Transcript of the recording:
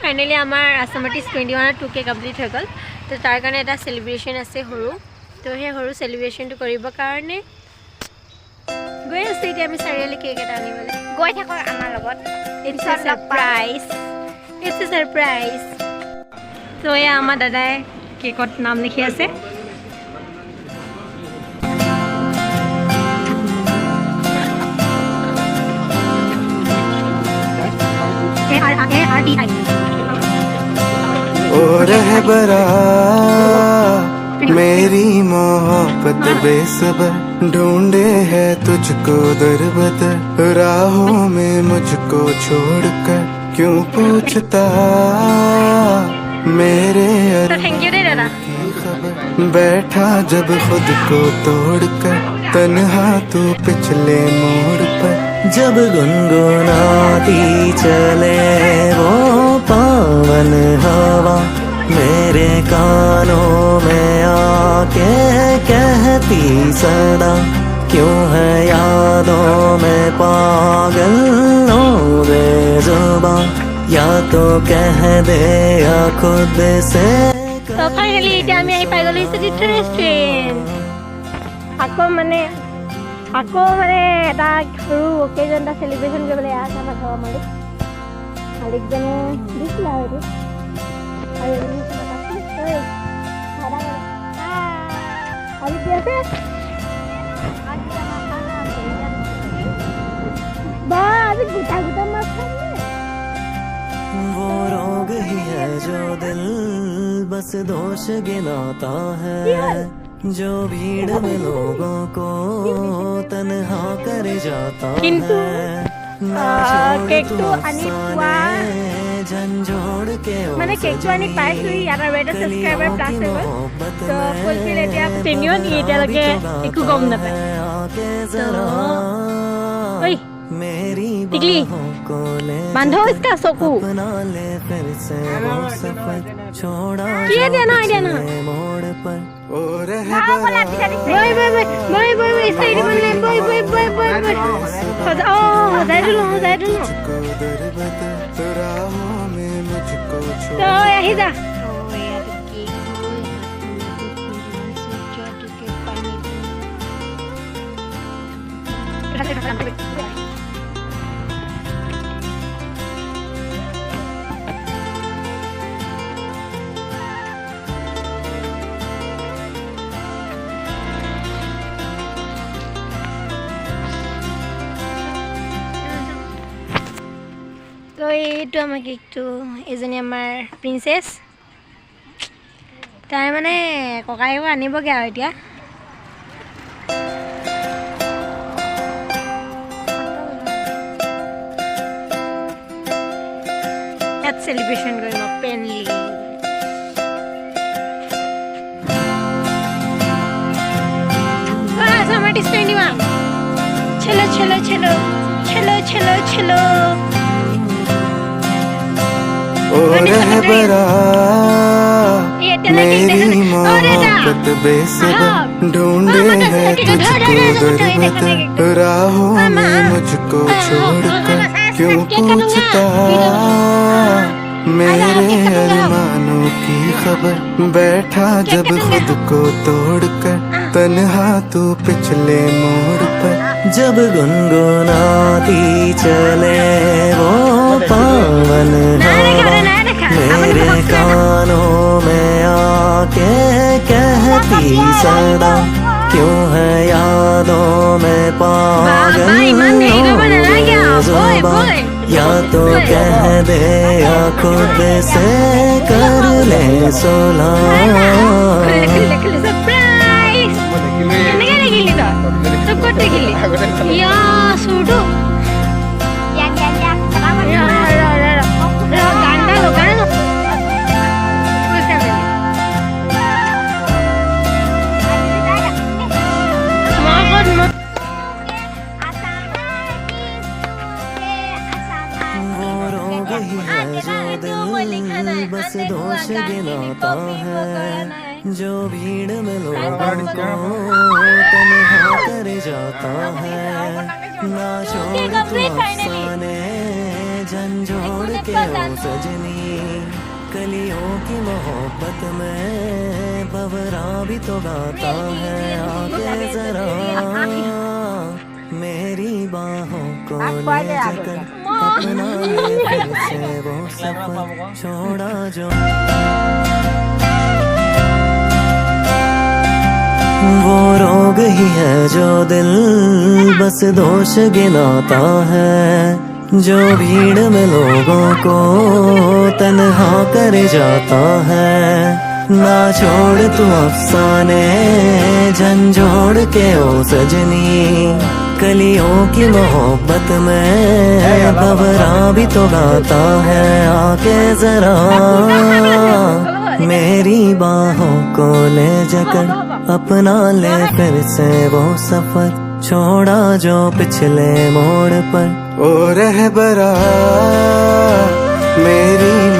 Finally आमार आसामार्टिज 21 2K complete हो गल तो तार कारण एटा सेलिब्रेशन আছে হৰু তো হে হৰু সেলিব্রেশনটো কৰিব কাৰণে গৈ আছে এতিয়া আমি চাৰিআলি কেক এটা আনিবলৈ গৈ থাকক আমাৰ লগত ইটস আ সারপ্রাইজ তো এয়া আমাৰ দাদাই কেকত নাম লিখি আছে ओ रहबरा मेरी मोहब्बत बेसबर ढूंढे है तुझको दर बदर राहों में मुझको छोड़कर क्यों पूछता मेरे की खबर बैठा जब खुद को तोड़कर तन्हा तू पिछले मोड़ पर जब गुनगुनाती चले वो पावन हवा मेरे कानों में आके कहती सदा क्यों है यादों में पागल नो बेजुबां या तो कह दे या खुद से तो फाइनली এটা আমি আই পাই গলি সিটি রেস্টুরেন্ট আকৌ মানে এটা সৰু অকেজন এটা সেলিব্রেশন কৰিবলৈ আছে আমাৰ ঘৰৰ মালিকজনে দিছিল আৰু वो रोग ही है जो दिल बस दोष गिनाता है जो भीड़ में लोगों को तन्हा कर जाता है केकটো আনি পোৱা झंझोड़ के মানে কেকটো আনি পাইছো ইয়াৰ ৰেড সাবস্ক্ৰাইবাৰ প্লাস হৈ গ'ল তো ফুলফিল এতিয়া টেনিয়ন এতিয়ালৈকে একো গম নাপায় ঐ मेरी टिकली बांधो इसका सोकू किए देना मोड़ पर बोय साइड बनले बोय ओ जाय दुनो तो यही जा তো এইটো আমাৰ কেকটো এজনী আমাৰ প্ৰিন্সেছ তাই মানে ককায়েক আনিবগে আৰু এতিয়া ইয়াত সেলিব্রেশন কৰিম পেনলি आसामार्टिज 21 चलो ओ रहबरा मेरी मोहब्बत बेसबर ढूंढे है तुझको दर बदर राहों में मुझको छोड़कर क्यों पूछता मेरे अरमानों की खबर बैठा जब खुद को तोड़कर तन्हा तू पिछले मोड़ पर जब गुनगुनाती चले वो पावन हवा मेरे कानों में आके कहती सदा क्यों है यादों में पागल या तो कह दे या खुद से कर ले सुलह या सुडो बस दोष गिनाता है जो भीड़ में लोगों को तन्हा कर जाता है ना छोड़ तू अफसाने झंझोड़ के ओ सजनी कलियों की मोहब्बत में भंवरा भी तो गाता है। आके जरा मेरी बाहों को ले जाकर अपना ले फिर से वो सफर छोड़ा जो। वो रोग ही है जो दिल बस दोष गिनाता है। जो भीड़ में लोगों को तन्हा कर जाता है। ना छोड़ तू अफसाने झंझोड़ के ओ सजनी। कलियों की मोहब्बत में भंवरा भी तो गाता है। आके जरा मेरी बाहों को ले जाकर अपना ले फिर से वो सफर छोड़ा जो पिछले मोड़ पर। ओ रहबरा मेरी